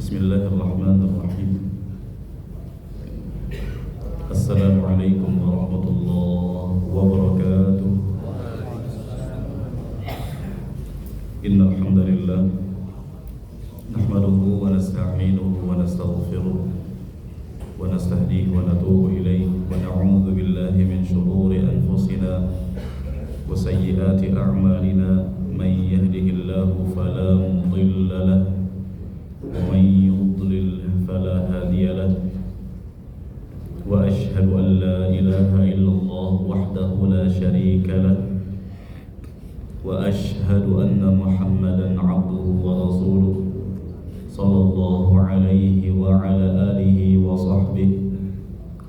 Bismillahirrahmanirrahim. Assalamualaikum warahmatullahi wabarakatuh. Innal hamdalillah nahmaduhu wa nasta'inuhu wa nastaghfiruh wa nastahdihi wa natubu ilayhi wa na'udzu billahi min shururi anfusina wa sayyiati a'malina man yahdihillahu fala mudilla lahu ومن يضلل فلا هادي له وأشهد أن لا إله إلا الله وحده لا شريك له وأشهد أن محمدا عبده ورسوله صلى الله عليه وعلى آله وصحبه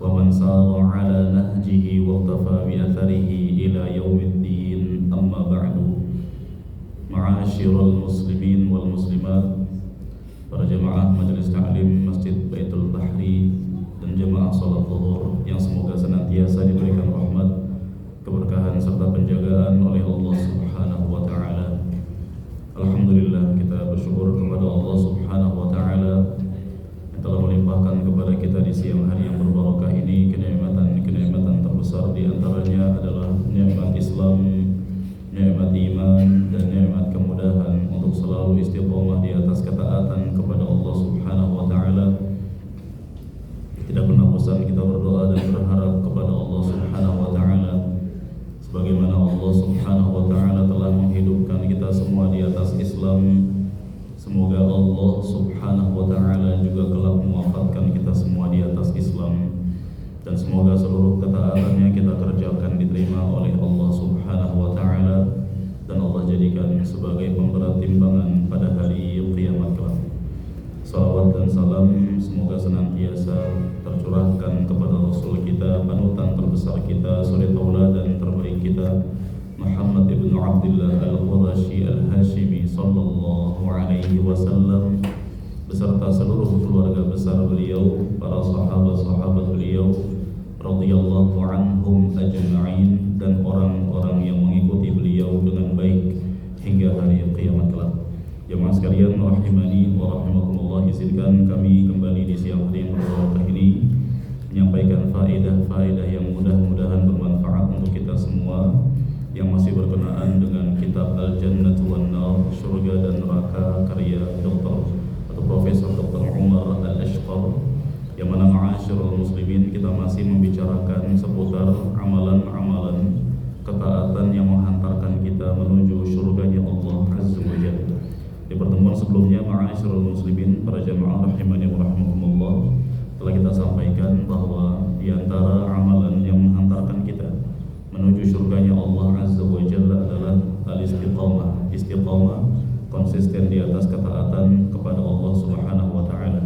ومن سار على نهجه واقتفى بأثره إلى يوم الدين. أما بعد، معاشر المسلمين والمسلمات, para jemaah Majelis Ta'lim Masjid Baitul Bahri dan jemaah salat zuhur yang semoga senantiasa diberikan rahmat, keberkahan serta penjagaan oleh Allah Subhanahu wa taala. Alhamdulillah, kita bersyukur kepada Allah Subhanahu wa taala yang telah melimpahkan kepada kita di siang hari yang berbarakah ini kenikmatan terbesar. Di antaranya adalah nikmat Islam, nikmat iman, dan nikmat kemudahan untuk selalu istiqomah di atas ketaatan kepada Allah Subhanahu wa taala. Tidak pernah bosan kita berdoa dan berharap kepada Allah Subhanahu wa taala, sebagaimana Allah Subhanahu wa taala telah menghidupkan kita semua di atas Islam. Semoga Allah Subhanahu wa taala juga kelak mewafatkan kita semua di atas Islam, dan semoga seluruh ketaatannya kita kerjakan diterima oleh Allah Subhanahu wa taala, dan Allah jadikan sebagai pemberat timbangan pada hari kiamat kelak. Salawat dan salam semoga senantiasa tercurahkan kepada Rasul kita, panutan terbesar kita, suri tauladan terbaik kita, Muhammad ibn Abdullah al-Qurashi al-Hashimi sallallahu alaihi wasallam, beserta seluruh keluarga besar beliau, para sahabat-sahabat beliau radhiyallahu anhum ajma'in, dan orang-orang yang mengikuti beliau dengan baik hingga hari kiamat kelak. Jemaah sekalian rahimani wa rahimakumullah, izinkan kami kembali di siang hari yang berbarakah ini menyampaikan faedah-faedah yang mudah-mudahan bermanfaat untuk kita semua yang masih berkenaan dengan kitab Al-Jannatu wan Nar, surga dan neraka, karya Dr. atau Profesor Dr. Umar Al-Ashqar, yang mana ma'asyiral muslimin kita masih membicarakan seputar amalan-amalan ketaatan yang menghantarkan kita menuju surganya Allah Azza wa Jalla. Di pertemuan sebelumnya, ma'asyiral muslimin, para jamaah rahimani wa rahimakumullah, telah kita sampaikan bahwa di antara amalan yang menghantarkan kita menuju surganya Allah Azza wa Jalla adalah al-istiqamah. Istiqamah, konsisten di atas ketaatan kepada Allah Subhanahu wa taala.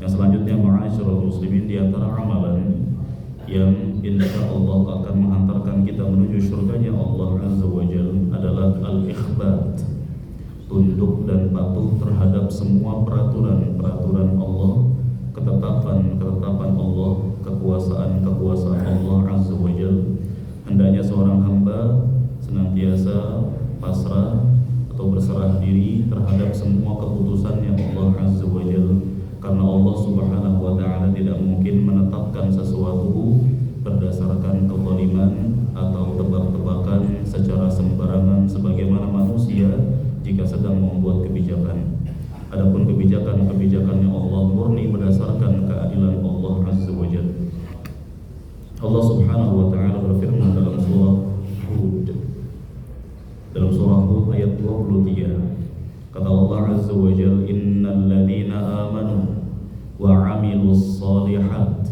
Yang selanjutnya, ma'asyiral muslimin, di antara amalan yang insya Allah akan menghantarkan kita menuju surganya Allah Azza wa Jalla adalah al-ikhbat, tunduk dan patuh terhadap semua peraturan-peraturan Allah, ketetapan-ketetapan Allah, kekuasaan-kekuasaan Allah Azza wa Jalla. Hendaknya seorang hamba senantiasa pasrah atau berserah diri terhadap semua keputusannya Allah Azza wa Jalla, karena Allah Subhanahu wa taala tidak mungkin menetapkan sesuatu berdasarkan kezaliman atau tebak-tebakan secara sembarangan sebagaimana manusia jika sedang membuat kebijakan. Adapun kebijakan-kebijakannya Allah murni berdasarkan keadilan Allah Azza wa Jalla. Allah Subhanahu wa taala berfirman dalam surah Hud, ayat 23. Kata Allah Azza wa Jalla, innal ladzina amanu wa 'amilus shalihat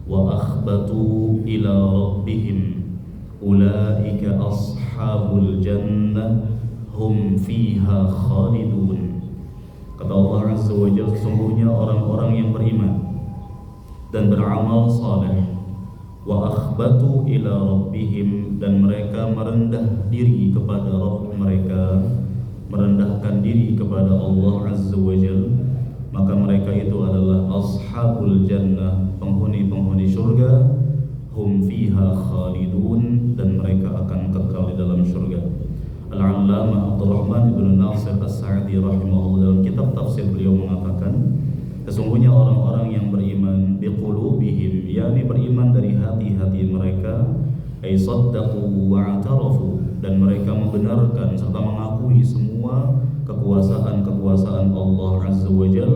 wa akhbatu ila rabbihim ulaika ashabul jannah hum fiha khalidun. Kata Allah Azza wa Jalla, sesungguhnya orang-orang yang beriman dan beramal saleh, wa akhbatu ila rabbihim, dan mereka merendah diri kepada Rabb mereka, merendahkan diri kepada Allah Azza wa Jalla, maka mereka itu adalah ashabul jannah, penghuni-penghuni surga, hum fiha khalidun, dan mereka akan kekal di dalam surga. Al-Allamah Abdurrahman ibn Nasir As-Sa'di rahimahullah dalam kitab tafsir beliau mengatakan, Sesungguhnya orang-orang yang beriman biqulubihim, yakni beriman dari hati-hati mereka, ay saddaqu wa i'tarafu, dan mereka membenarkan serta mengakui semua kekuasaan Allah Azza wa Jal,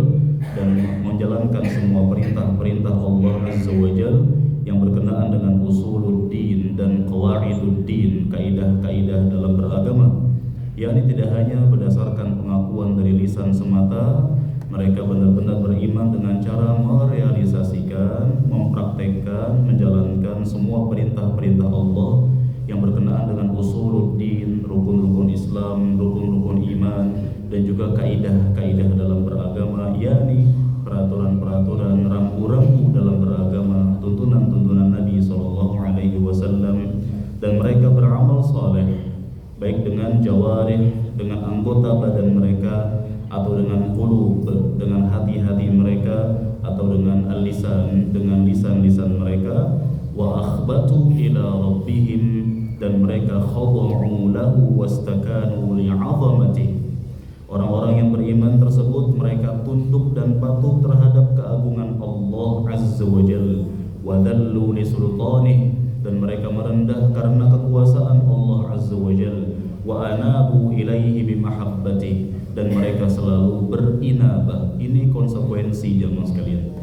dan menjalankan semua perintah-perintah Allah Azza wa Jal yang berkenaan dengan usuluddin dan qawaiduddin, kaidah-kaidah dalam beragama, yakni tidak hanya berdasarkan pengakuan dari lisan semata. Mereka benar-benar beriman dengan cara merealisasikan, mempraktekkan, menjalankan semua perintah-perintah Allah yang berkenaan dengan usuluddin, rukun-rukun Islam, rukun-rukun iman, dan juga kaidah-kaidah dalam beragama, yakni peraturan-peraturan, rambu-rambu dalam beragama, tuntunan-tuntunan Nabi SAW. Dan mereka beramal saleh, baik dengan jawarih, dengan anggota badan mereka, atau dengan qulub, dengan hati-hati mereka, atau dengan al-lisan, dengan lisan-lisan mereka. Wa akhbatu ila rabbihim, dan mereka khada'u lahu wastakanu li'azamatihi. Orang-orang yang beriman tersebut mereka tunduk dan patuh terhadap keagungan Allah Azza wa Jalla, wa dhallu li sultanih, dan mereka merendah karena kekuasaan Allah Azza wa Jalla, wa anabu ilaihi bimahabbati, dan mereka selalu berinabah. Ini konsekuensi jemaah sekalian,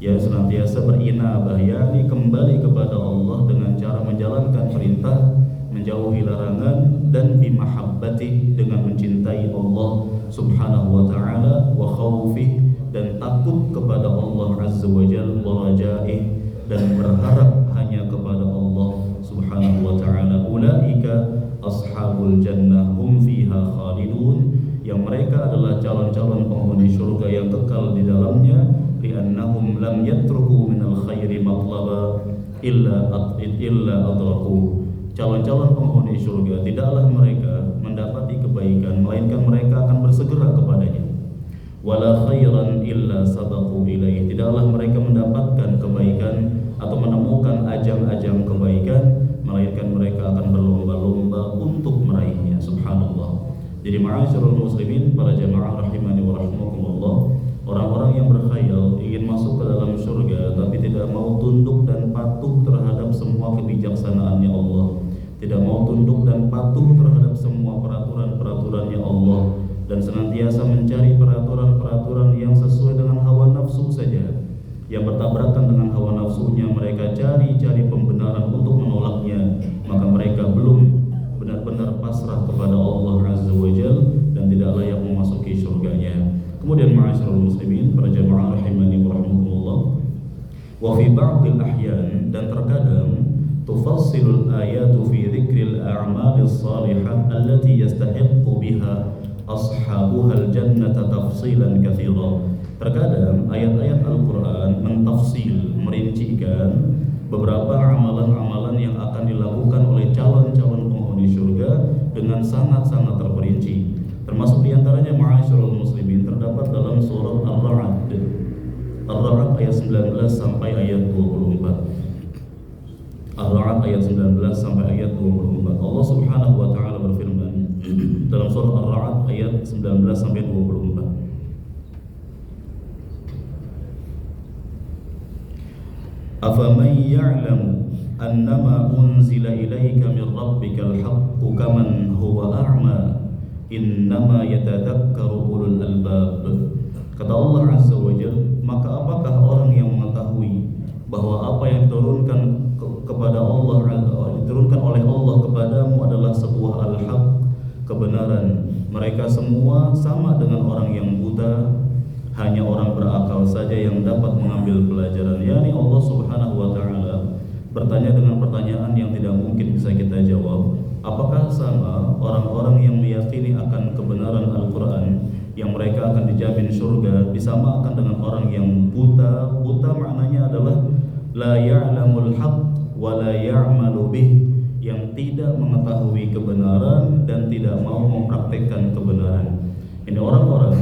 ya, senantiasa berinabah, yakni kembali kepada Allah dengan cara menjalankan perintah, menjauhi larangan, dan bimahabbati, dengan mencintai Allah Subhanahu wa ta'ala, wa khawfih, dan takut kepada Allah Azza wa Jalla, wa rajaih, dan berharap hanya kepada Allah Subhanahu wa ta'ala. Ulaika ashabul jannah hum fiha khalidun, yang mereka adalah calon-calon penghuni surga yang kekal di dalamnya. Li'annahum lam yatruku minal khairi matlaba illa adraku. Calon-calon penghuni surga tidaklah mereka mendapati kebaikan, melainkan mereka akan bersegera kepadanya. Wala khairan illa sabaqu ilaih, tidaklah mereka mendapatkan kebaikan atau menemukan ajang-ajang kebaikan, melainkan mereka akan berlomba-lomba untuk meraihnya. Subhanallah. Jadi ma'asyiral muslimin, para jamaah rahimani wa rahmakumullah, orang-orang yang berkhayal ingin masuk ke dalam surga tapi tidak mau tunduk dan patuh terhadap semua kebijaksanaannya Allah, tidak mau tunduk dan patuh terhadap semua peraturan-peraturannya Allah, dan senantiasa mencari peraturan-peraturan yang sesuai dengan hawa nafsu saja, yang bertabrakan dengan hawa nafsunya. Mereka cari pembenaran untuk menolaknya, maka mereka belum benar-benar pasrah kepada Allah Azza wa Jalla dan tidak layak memasuki surganya. Kemudian ma'asyiral muslimin, para jamaah rahimani wa rahmatullah, wa fi ba'dil ahyan, dan terkadang tufassilul ayatu fi dzikril a'malis salihah allati yastahiqqu biha ashabuhal jannata tafsilan katsira. Terkadang ayat-ayat Al-Qur'an mentafsil, merincikan beberapa amalan-amalan yang akan dilakukan oleh calon-calon penghuni surga dengan sangat-sangat terperinci. Termasuk diantaranya ma'asyiral muslimin terdapat dalam surah Ar-Ra'd, Ar-Ra'd ayat 19 sampai ayat 24. Ar-Ra'd ayat 19 sampai ayat 24. Allah Subhanahu wa taala berfirman dalam surah Ar-Ra'd ayat 19 sampai 24. Afaman ya'lamu annama unzila ilaika min rabbikal haqqu kaman huwa a'ma innama yatadhakkaru ulul albab. Kata Allah Azza wa Jalla, maka apakah orang yang mengetahui bahwa apa yang diturunkan kepada Allah, diturunkan oleh Allah kepadamu adalah sebuah al-haq, kebenaran. Mereka semua sama dengan orang yang buta, hanya orang berakal saja yang dapat mengambil pelajaran. Yani Allah Subhanahu wa taala bertanya dengan pertanyaan yang tidak mungkin bisa kita jawab. Apakah sama orang-orang yang meyakini akan kebenaran Al-Quran, yang mereka akan dijamin surga, disamakan dengan orang yang buta? Buta maknanya adalah la ya'lamul haqq wa la ya'malu bih, yang tidak mengetahui kebenaran dan tidak mau mempraktikkan kebenaran. Ini orang-orang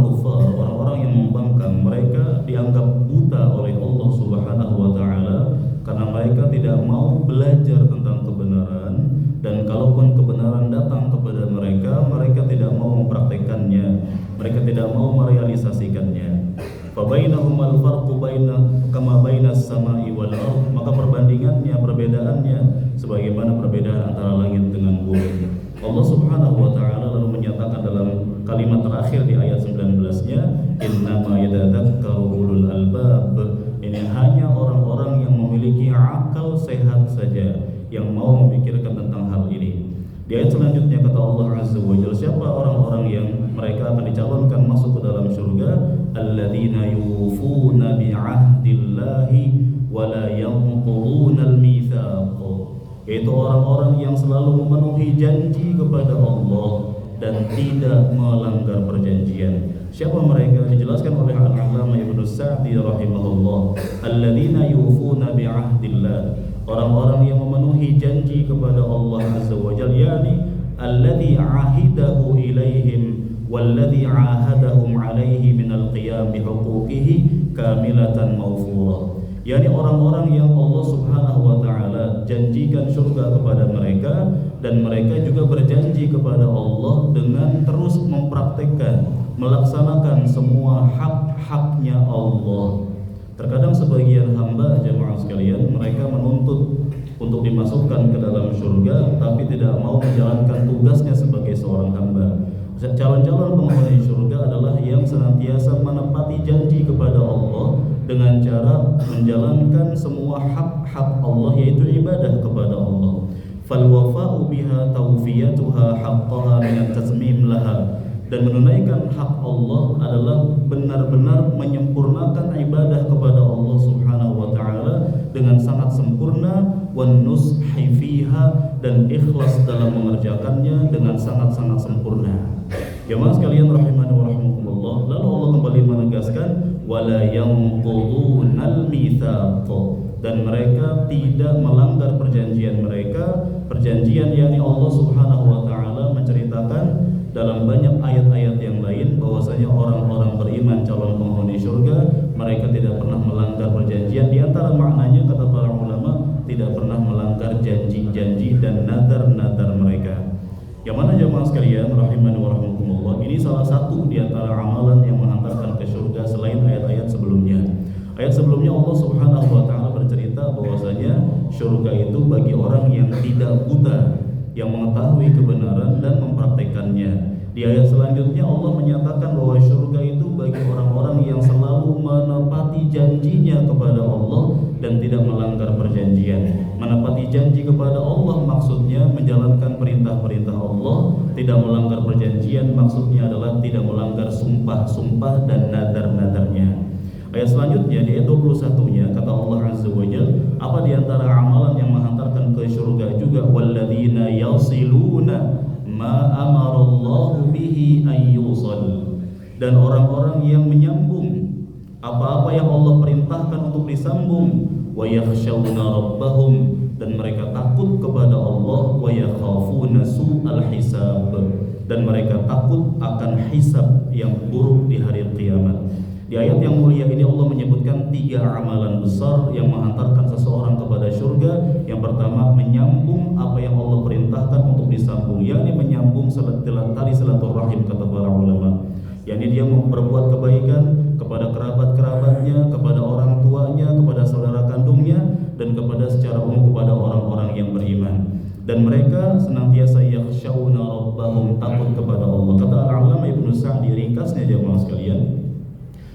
kufar, orang-orang yang membangkang. Mereka dianggap buta oleh Allah Subhanahu wa taala karena mereka tidak mau belajar tentang kebenaran, dan kalaupun kebenaran datang kepada mereka, mereka tidak mau mempraktikkannya, mereka tidak mau merealisasikannya. fal farqu kama bainas samai wal ardh, maka perbandingannya, perbedaannya sebagaimana perbedaan antara langit dengan bumi. Allah Subhanahu wa taala lalu menyatakan dalam kalimat terakhir di ayat 19-nya, innama yatadzakkaru ulul albab, ini hanya orang-orang yang memiliki akal sehat saja yang mau memikirkan tentang hal ini. Di ayat selanjutnya kata Allah Azza wa Jalla, siapa orang-orang yang mereka akan dicalonkan masuk ke dalam surga? Alladzina yufuna bi'ahdillahi wa la yanquduna al-mitsaq, yaitu orang-orang yang selalu memenuhi janji kepada Allah dan tidak melanggar perjanjian. Siapa mereka? Dijelaskan oleh Al-Allamah Ibnu Sa'di rahimahullah, alladzina yufuna bi'ahdillah, orang-orang yang memenuhi janji kepada Allah Azza wa Jalla, yakni alladzi ahidahu ilaihim walladzi ahadahum alaihi minal qiyam bihuquqihi kamilatan mawfurah, yakni orang-orang yang Allah Subhanahu wa taala janjikan surga kepada mereka dan mereka juga berjanji kepada Allah dengan terus mempraktekkan, melaksanakan semua hak-haknya Allah. Terkadang sebagian hamba jemaah sekalian, mereka menuntut untuk dimasukkan ke dalam surga tapi tidak mau menjalankan tugasnya sebagai seorang hamba. Calon-calon penghuni surga adalah yang senantiasa menepati janji kepada Allah dengan cara menjalankan semua hak-hak Allah, yaitu ibadah kepada Allah. Fal wafa'u biha tawfiyatuha haqqaha min at-tasmim laha, dan menunaikan hak Allah adalah benar-benar menyempurnakan ibadah kepada Allah Subhanahu wa taala dengan sangat sempurna, wan nushi fiha, dan ikhlas dalam mengerjakannya dengan sangat-sangat sempurna. Jemaah sekalian rahimani wa rahimakumullah, lalu Allah kembali menegaskan wala yanqudunal mitsaq, dan mereka tidak melanggar perjanjian mereka. Perjanjian yakni Allah Subhanahu wa taala menceritakan dalam banyak ayat-ayat yang lain bahwasanya orang-orang beriman calon penghuni surga mereka tidak pernah melanggar perjanjian. Di antara maknanya kata para ulama, tidak pernah melanggar janji-janji dan nadar-nadar mereka. Yang mana jemaah sekalian rahimani wa rahimakumullah, ini salah satu di antara amalan yang menghantarkan ke surga selain ayat-ayat sebelumnya. Ayat sebelumnya Allah Subhanahu wa taala bercerita bahwasanya surga itu bagi orang yang tidak buta, yang mengetahui kebenaran dan mempraktekannya. Di ayat selanjutnya Allah menyatakan bahwa surga itu bagi orang-orang yang selalu menepati janjinya kepada Allah dan tidak melanggar perjanjian. Menepati janji kepada Allah maksudnya menjalankan perintah-perintah Allah, tidak melanggar perjanjian maksudnya adalah tidak melanggar sumpah-sumpah dan nadar-nadarnya. Ayat selanjutnya di ayat 21-nya kata Allah Azza wa Jalla, apa di antara amalan yang menghantarkan ke surga juga, walladzina yasiluna ma amarallahu bihi ayyusal, dan orang-orang yang menyambung apa-apa yang Allah perintahkan untuk disambung, wa yakhshawna rabbahum, dan mereka takut kepada Allah, wa yakhafuna su'al hisab, dan mereka takut akan hisab yang buruk di hari kiamat. Di ayat yang mulia ini Allah menyebutkan 3 amalan besar yang menghantarkan seseorang kepada surga. Yang pertama, menyambung apa yang Allah perintahkan untuk disambung, yakni menyambung tali silaturahim kata para ulama, yakni dia memperbuat kebaikan kepada kerabat-kerabatnya, kepada orang tuanya, kepada saudara kandungnya, dan kepada secara umum kepada orang-orang yang beriman. Dan mereka senantiasa yakhshawna rabbahum, takut kepada Allah. Kata Al-Allamah Ibnu Sa'di, ringkasnya jemaah sekalian,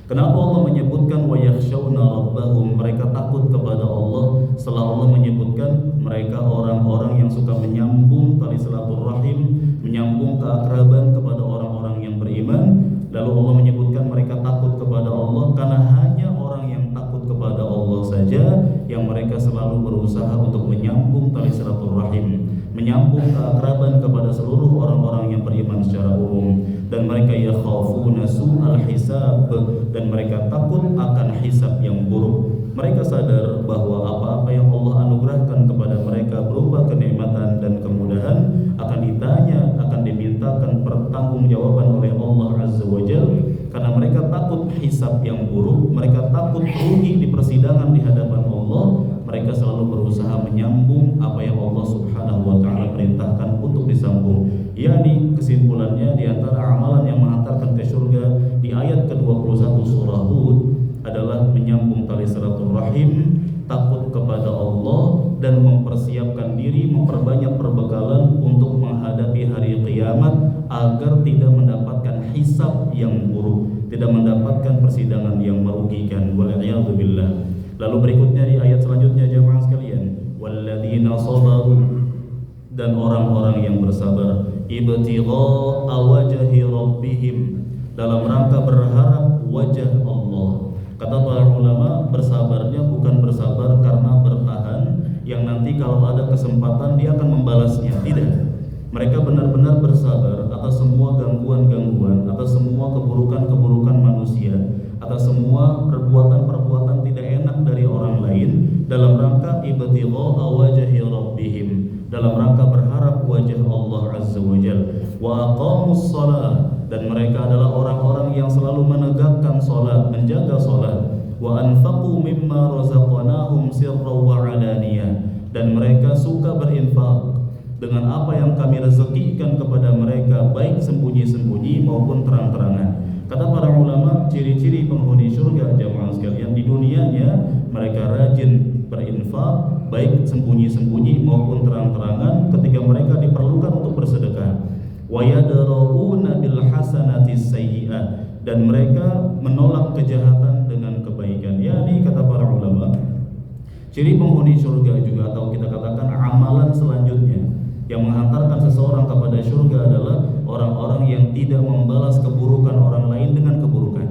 kenapa Allah menyebutkan wa yakhshawna rabbahum, mereka takut kepada Allah, setelah Allah menyebutkan mereka orang-orang yang suka menyambung tali silaturahim, menyambung keakraban kepada orang-orang yang beriman. Lalu Allah menyebutkan mereka takut kepada Allah karena hanya orang yang takut kepada Allah saja yang mereka selalu berusaha untuk menyambung tali silaturahim, menyambung keakraban kepada seluruh orang-orang yang beriman secara umum. Dan mereka yakhafuna su'al hisab, dan mereka takut akan hisab yang buruk. Mereka sadar bahwa apa-apa yang Allah anugerahkan kepada mereka berupa kenikmatan dan kemudahan akan ditanya, akan dimintakan pertanggungjawaban oleh Allah Azza wa Jalla. Karena mereka takut hisab yang buruk, mereka takut rugi di persidangan di hadapan Allah, mereka selalu berusaha menyambung apa yang Allah Subhanahu wa taala perintahkan untuk disambung. Yakni kesimpulannya di antara amalan yang menghantarkan ke surga di ayat ke-21 surah Hud adalah tali silaturahim, takut kepada Allah, dan mempersiapkan diri, memperbanyak perbekalan untuk menghadapi hari kiamat agar tidak mendapatkan hisab yang buruk, tidak mendapatkan persidangan yang merugikan. Wal'iyadzubillah. Lalu berikutnya di ayat selanjutnya jamaah sekalian, walladzina sabaru, dan orang-orang yang bersabar, ibtigha'a wajhi rabbihim, dalam rangka berharap wajah Allah. Kata para ulama, bersabarnya bukan bersabar karena bertahan yang nanti kalau ada kesempatan dia akan membalasnya. Tidak. Mereka benar-benar bersabar atas semua gangguan-gangguan, atas semua keburukan-keburukan manusia, atas semua perbuatan-perbuatan tidak enak dari orang lain, dalam rangka ibtigha'a wajhi rabbihim, dalam rangka berharap wajah Allah Azza wa Jalla. Wa aqamus shalah, dan mereka adalah orang-orang yang selalu menegakkan salat, menjaga salat. Wa anfaqu mimma razaqnahum sirran wa alaniyah, dan mereka suka berinfak dengan apa yang kami rezekikan kepada mereka, baik sembunyi-sembunyi maupun terang-terangan. Kata para ulama, ciri-ciri penghuni surga jamaah sekalian, di dunianya mereka rajin berinfak, baik sembunyi-sembunyi maupun terang-terangan ketika mereka diperlukan untuk bersedekah. Wa yadra'una bil hasanati sayyi'ah, dan mereka menolak kejahatan dengan kebaikan. Yani kata para ulama, ciri penghuni surga juga, atau kita katakan amalan selanjutnya yang menghantarkan seseorang kepada surga adalah orang-orang yang tidak membalas keburukan orang lain dengan keburukan.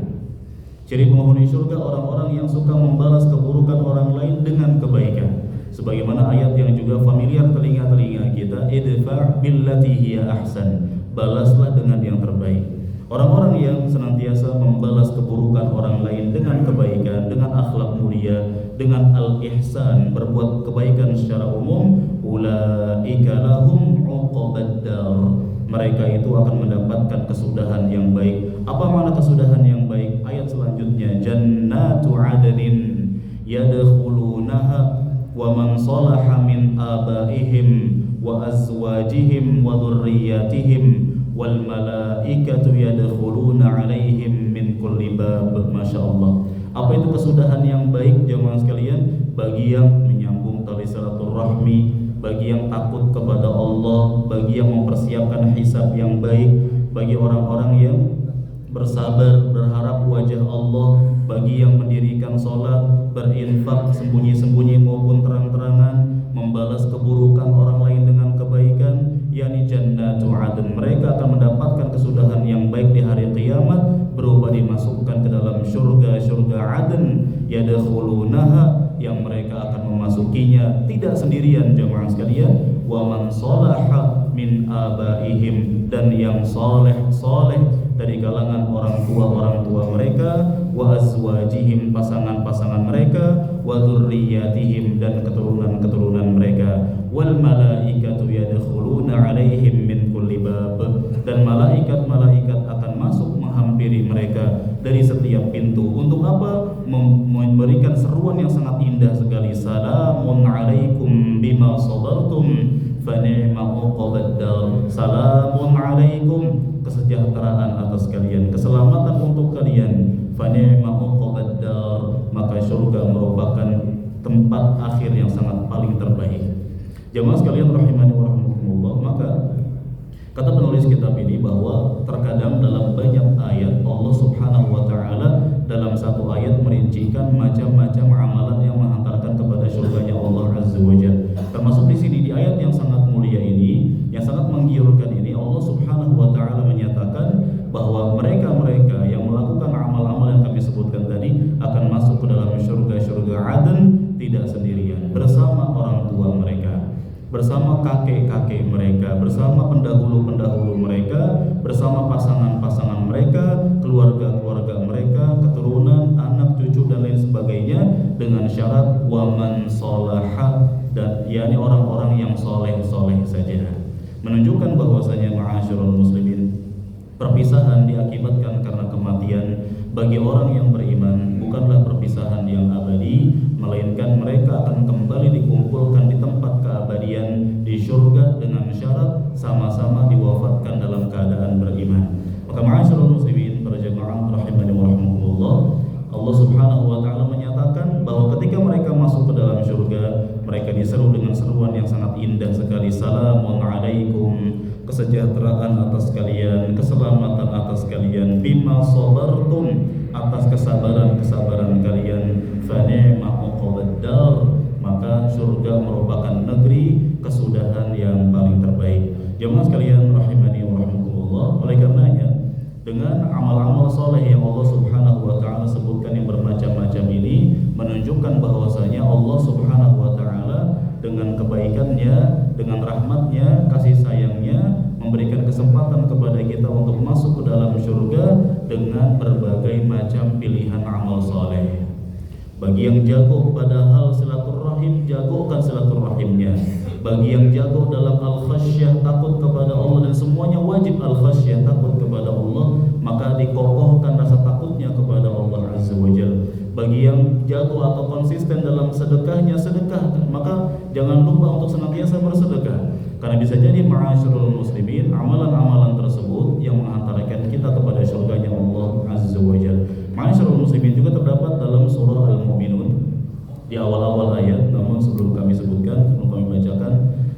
Ciri penghuni surga orang-orang yang suka membalas keburukan orang lain dengan kebaikan. Sebagaimana ayat yang juga familiar telinga-telinga kita, idfa' billati hiya ahsan, balaslah dengan yang terbaik. Orang-orang yang senantiasa membalas keburukan orang lain dengan kebaikan, dengan akhlak mulia, dengan al-ihsan, berbuat kebaikan secara umum, ulaika lahum uqbad dar, mereka itu akan mendapatkan kesudahan yang baik. Apa makna kesudahan yang baik? Ayat selanjutnya, jannatu adnin yadkhulunaha wa man salaha min abaihim wa azwajihim wa dhurriyyatihim wal malaikatu yadkhuluna alaihim min kulli bab. Masya Allah. Apa itu kesudahan yang baik jemaah sekalian? Bagi yang menyambung tali silaturahmi, bagi yang takut kepada Allah, bagi yang mempersiapkan hisab yang baik, bagi orang-orang yang bersabar, berharap wajah Allah, bagi yang mendirikan sholat, berinfak sembunyi-sembunyi maupun terang-terangan, membalas keburukan orang lain dengan kebaikan, yakni jannatu adn. Mereka akan mendapatkan kesudahan yang baik di hari kiamat, berupa dimasukkan ke dalam surga adn, yadkhulunaha, yang mereka akan memasukinya tidak sendirian jemaah sekalian, wa man salaha min abaihim, dan yang saleh dari kalangan orang tua mereka, wa azwajihim, pasangan-pasangan mereka, wa dzurriyyatihim, dan keturunan-keturunan mereka, wal malaikatu yadkhuluna alaihim min kulli bab, dan malaikat-malaikat akan masuk menghampiri mereka dari setiap pintu. Untuk apa? Memberikan seruan yang sangat indah sekali, salamun alaikum bima sabartum fa ni'ma uqbad dar. Salamun alaikum, kesejahteraan atas kalian, keselamatan untuk kalian, fa ni'ma uqbad dar, maka surga merupakan tempat akhir yang sangat paling terbaik. Jemaah sekalian rahimani wa rahimakumullah, maka kata penulis kitab ini bahwa terkadang dalam banyak ayat Allah Subhanahu wa taala dalam satu ayat merincikan macam-macam amalan yang menghantarkan kepada surganya Allah Azza wa Jalla. Termasuk di sini di ayat yang sangat mulia ini, yang sangat menggiurkan ini, Allah Subhanahu wa taala menyatakan bahwa mereka-mereka yang melakukan amal-amal yang kami sebutkan tadi akan masuk ke dalam surga adn tidak sendirian, bersama orang tua mereka, bersama kakek-kakek mereka, bersama pendahulu-pendahulu mereka, bersama pasangan-pasangan mereka, keluarga-keluarga mereka, keturunan, anak, cucu, dan lain sebagainya, dengan syarat waman sholaha, dan yakni orang-orang yang soleh-soleh saja. Menunjukkan bahwasanya ma'asyiral muslimin, perpisahan diakibatkan karena kematian bagi orang yang beriman bukanlah perpisahan yang abadi, melainkan mereka akan kembali dikumpulkan di tempat keabadian di surga dengan syarat sama-sama diwafatkan dalam keadaan beriman. Maka ma'asyiral muslimin, para jemaah rahimani wa rahimakumullah, Allah Subhanahu wa taala menyatakan diseru dengan seruan yang sangat indah sekali. Assalamualaikum, kesejahteraan atas kalian, keselamatan atas kalian, bima sabartum, atas kesabaran kalian, fa ni'ma uqbad dar, maka surga merupakan negeri kesudahan yang paling terbaik. Jemaah sekalian rahimani wa rahimakumullah, oleh karenanya dengan amal-amal soleh yang Allah Subhanahu wa ta'ala sebutkan yang bermacam-macam ini menunjukkan bahwasanya Allah Subhanahu wa ta'ala dengan kebaikannya, dengan rahmatnya, kasih sayangnya memberikan kesempatan kepada kita untuk masuk ke dalam surga dengan berbagai macam pilihan amal soleh. Bagi yang jago pada hal silaturahim, jagokan silaturahimnya. Bagi yang jago dalam al-khasyah, takut kepada Allah, dan semuanya wajib al-khasyah, takut kepada Allah, maka dikokohkan rasa takutnya kepada Allah Azza wa Jalla. Bagi yang jago atau konsisten dalam sedekahnya, sedekah, maka jangan lupa untuk senantiasa bersedekah. Karena bisa jadi ma'asyiral muslimin, amalan-amalan tersebut yang menghantarkan kita kepada surganya Allah Azza wa Jalla. Ma'asyiral muslimin juga terdapat dalam surah Al-Mu'minun di awal-awal ayat, namun sebelum kami sebutkan, sebelum kami bacakan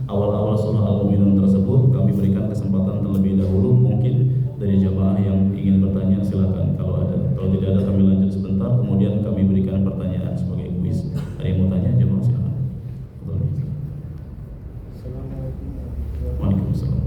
awal-awal surah Al-Mu'minun tersebut, kami berikan kesempatan terlebih dahulu mungkin dari jamaah yang ingin bertanya, silakan kalau ada. Kalau tidak ada kami lanjut sebentar, kemudian kami berikan pertanyaan sebagai kuis. Ada yang mau tanya, jemaah silakan. Waalaikumsalam.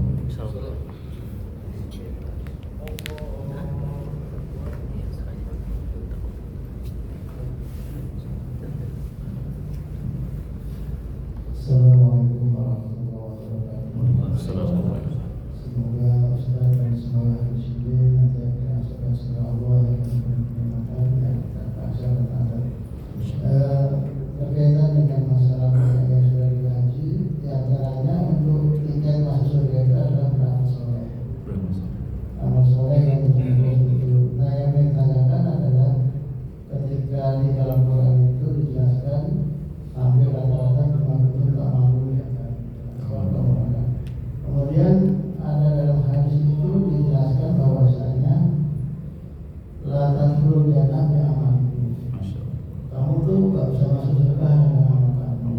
Assalamualaikum warahmatullahi wabarakatuh. Assalamualaikum. Semoga Ustaz dan semua muslimin nanti akan segera Allah yang menikmati yang terpaksa dan berkaitan dengan masalah yang sudah dihaji, di antaranya untuk tiket masuk surga itu adalah beramal soleh. Amal soleh yang betul-betul. Nah, yang ditanyakan adalah ketika di dalam Quran itu dijelaskan hampir rata-rata cuma betul amalul ya kan. Kemudian ada dalam hadis itu dijelaskan bahwasanya la tadkhulul jannah bi amalikum. Kamu tuh gak bisa masuk surga dengan amal kamu.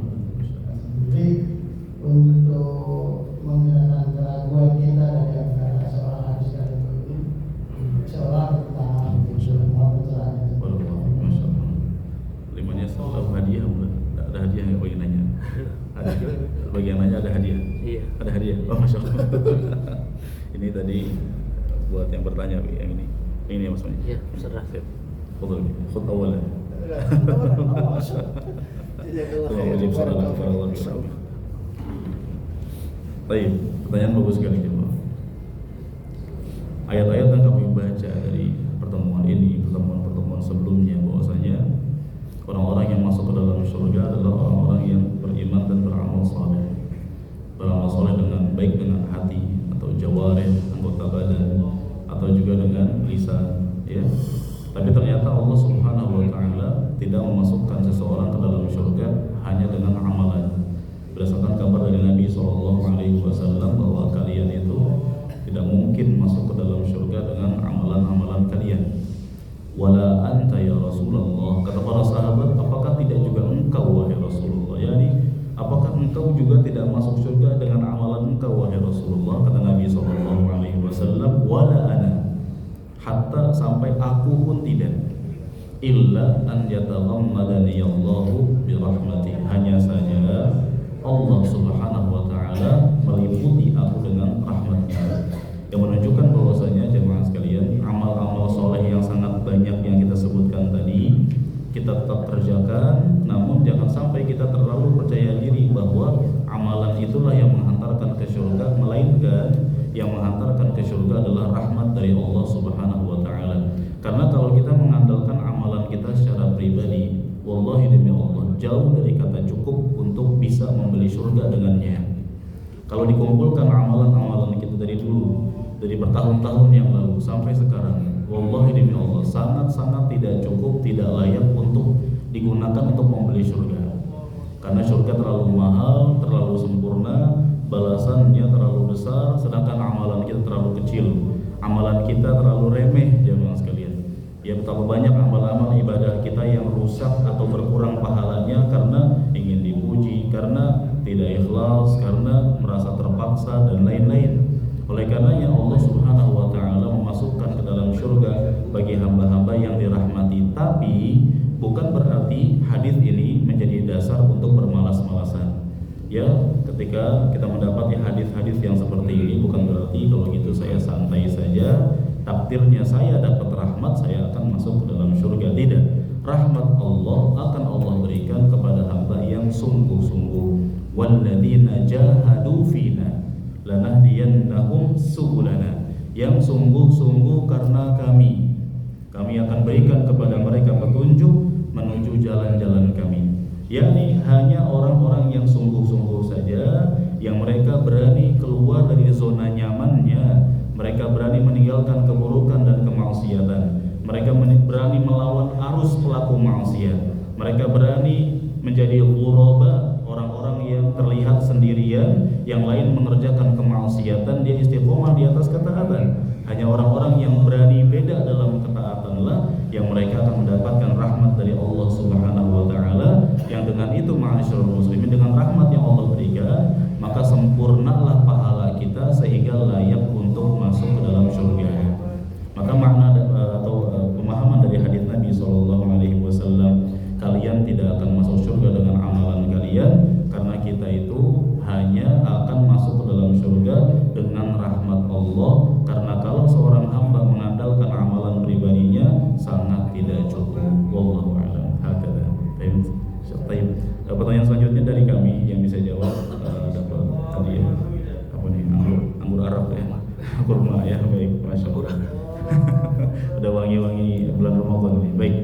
Jadi untuk menghilangkan keraguan kita dari antara seorang hadis dan itu seorang pertama itu mau pencerahannya. Limanya selalu hadiah, ada hadiah nggak bagi nanya? Bagi yang nanya ada hadiah? Iya. Ada hadiah? Oh, Masya Allah. Ini tadi buat yang bertanya, yang ini. Ini ya Mas Mani? Iya, serah. Khudh awalan. Baik, pertanyaan bagus sekali jemaah. Ayat-ayat yang kami baca dari pertemuan ini, pertemuan sebelumnya, bahwasanya orang-orang yang masuk ke dalam surga adalah orang-orang yang beriman dan beramal saleh. Beramal saleh dengan baik dengan hati atau jawarih, anggota badan, atau juga dengan lisan, ya. Tapi ternyata Allah Subhanahu wa ta'ala tidak memasukkan seseorang ke dalam surga hanya dengan amalan. Berdasarkan kabar dari Nabi SAW bahwa kalian itu tidak mungkin masuk ke dalam surga dengan amalan-amalan kalian. Wala anta ya Rasulullah, kata para sahabat, apakah tidak juga engkau wahai Rasulullah? Yani apakah engkau juga tidak masuk surga dengan amalan engkau wahai Rasulullah? Kata Nabi SAW, wala ana, hatta sampai aku pun tidak, illa an yataghammadani Allahu birahmati, hanya saja Allah Subhanahu wa ta'ala meliputi aku dengan rahmatnya. Yang menunjukkan bahwasanya jemaah sekalian, amal-amal soleh yang sangat banyak yang kita sebutkan tadi kita tetap kerjakan, namun jangan sampai kita terlalu percaya diri bahwa amalan itulah yang menghantarkan ke surga, melainkan yang menghantarkan ke surga adalah rahmat dari Allah Subhanahu wa ta'ala. Karena kalau kita mengandalkan amalan kita secara pribadi, wallahi demi Allah, jauh dari kata cukup untuk bisa membeli surga dengannya. Kalau dikumpulkan amalan-amalan kita dari dulu, dari bertahun-tahun yang lalu sampai sekarang, wallahi demi Allah, sangat-sangat tidak cukup, tidak layak untuk digunakan untuk membeli surga. Karena surga terlalu mahal, terlalu sempurna, balasannya terlalu besar, sedangkan amalan kita terlalu kecil, amalan kita terlalu remeh, jemaah sekalian. Ya, betapa banyak amal-amal ibadah kita yang rusak atau berkurang pahalanya karena ingin dipuji, karena tidak ikhlas, karena merasa terpaksa dan lain-lain. Oleh karenanya Allah Subhanahu wa taala memasukkan ke dalam surga bagi hamba-hamba yang dirahmati. Tapi bukan berarti hadis ini menjadi dasar untuk bermalas-malasan. Ya, ketika kita mendapati hadis-hadis yang seperti ini bukan berarti kalau gitu saya santai saja, takdirnya saya dapat rahmat, saya akan masuk ke dalam surga. Tidak. Rahmat Allah akan Allah berikan kepada hamba yang sungguh-sungguh. Walladzina jahadu fina lanahdiyannahum subulana. Yang sungguh-sungguh karena kami akan berikan kepada mereka petunjuk menuju jalan-jalan kami. Yakni hanya orang-orang yang sungguh-sungguh saja, yang mereka berani keluar dari zona nyamannya, mereka berani meninggalkan keburukan dan kemaksiatan, mereka berani melawan arus pelaku maksiat, mereka berani menjadi ghuraba, orang-orang yang terlihat sendirian, yang lain mengerjakan kemaksiatan, dia istiqomah di atas ketaatan. Hanya orang-orang yang berani beda dalam ketaatanlah yang mereka akan mendapatkan rahmat dari Allah Subhanahu wa taala. Yang dengan itu ma'asyiral muslimin, dengan rahmat yang Allah berikan, maka sempurnalah pahala kita sehingga layak untuk masuk ke dalam surga. Maka makna atau pemahaman dari hadis Nabi sallallahu alaihi wasallam, kalian tidak akan masuk surga dengan amalan kalian, karena kita itu hanya akan masuk ke dalam surga dengan rahmat Allah. Karena kalau seorang hamba mengandalkan amalan pribadinya sangat tidak cukup. Wallahu a'lam. Hakadha. Baik. Pertanyaan selanjutnya dari kami yang bisa jawab dapat hadiah apa nih? Anggur Arab ya. Kurma ya. Baik, masya Allah. Udah wangi-wangi bulan Ramadan nih. Baik.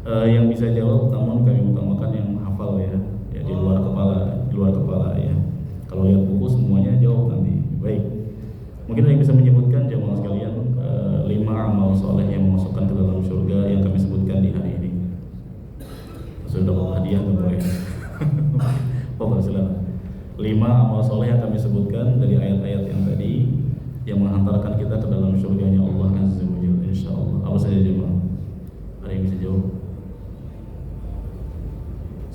Yang bisa jawab, namun kami utamakan yang hafal ya di luar kepala ya. Kalau lihat buku semuanya jawab nanti. Baik. Mungkin yang bisa menyebutkan jamaah sekalian 5 amal soleh yang memasukkan ke dalam surga yang kami sebutkan di hari ini. Sudah dapat hadiah atau boleh? Pokoknya silakan. 5 amal soleh yang kami sebutkan dari ayat-ayat yang tadi yang menghantarkan kita ke dalam surganya Allah Azza wa Jalla, insyaallah. Apa saja jemaah? Ada yang bisa jawab?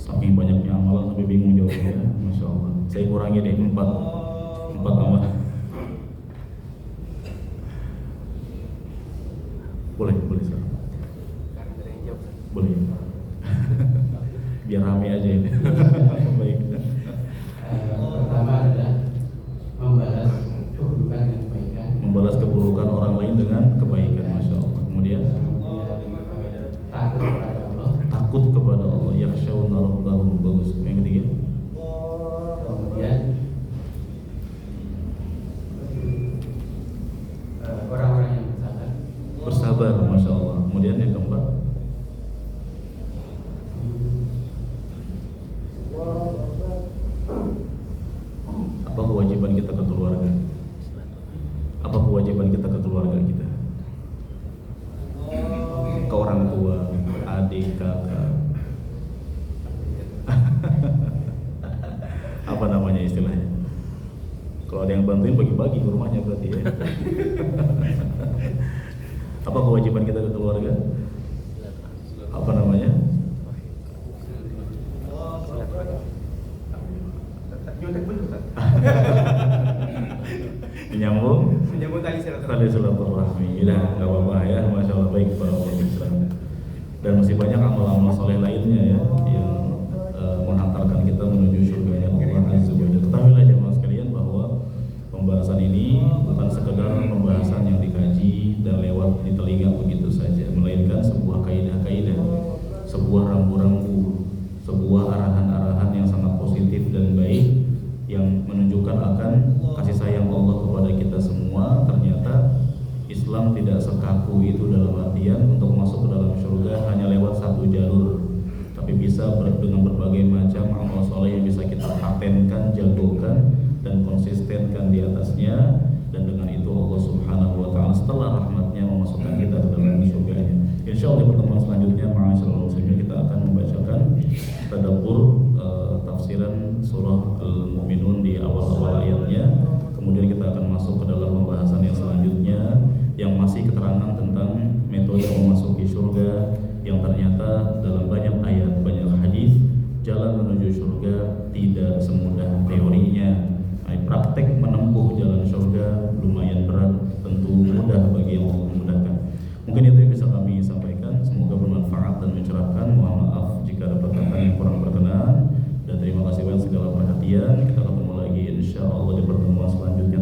Saking banyaknya amalan sampai bingung jawabnya, masya Allah. Saya kurangi deh 4 amal. Boleh silakan. Boleh. Biar rame aja ini. Baik. Pertama adalah membalas keburukan orang lain dengan kebaikan, masya Allah. Kemudian takut kepada Allah, yakhshawna rabbahum. Bagus. Yang ketiga, kemudian orang-orang yang bersabar, masya Allah. Kemudian yang keempat, apa kewajiban kita ke keluarga? Apa kewajiban kita ke keluarga kita? Ke orang tua, adik, kakak. Apa namanya istilahnya? Kalau ada yang bantuin bagi-bagi ke rumahnya berarti ya. Apa kewajiban kita ke keluarga? Apa namanya? Menyambung tali silaturahmi. Nah, enggak apa-apa ya, masya Allah. Baik, barakallahu fiikum. Dan masih banyak amal-amal soleh lainnya ya yang menghantarkan kita menuju surganya Allah Azza wa Jalla. Ketahuilah jemaah sekalian bahwa pembahasan ini bukan sekedar pembahasan yang dikaji dan lewat di telinga begitu saja, melainkan sebuah kaidah-kaidah, sebuah rambu-rambu, sebuah arahan-arahan yang sangat positif dan baik yang menunjukkan akan kasih sayang Allah kepada kita semua. Ternyata Islam tidak sekaku itu, dalam artian untuk masuk ke dalam surga hanya lewat satu jalur, tapi bisa dengan berbagai macam amal soleh yang bisa kita patenkan, jagokan dan konsistenkan di atasnya. Dan dengan itu Allah Subhanahu wa taala setelah rahmatnya memasukkan kita ke dalam surganya. Insyaallah di pertemuan selanjutnya ma'asyiral muslimin kita akan membacakan tadabbur tafsiran surah Al-Mu'minun di awal-awal ayatnya. Kemudian kita akan masuk ke dalam pembahasan yang selanjutnya yang masih keterangan tentang metode memasuki surga, yang ternyata dalam banyak ayat, banyak hadis jalan menuju surga tidak sekian, kita ketemu lagi insya Allah di pertemuan selanjutnya.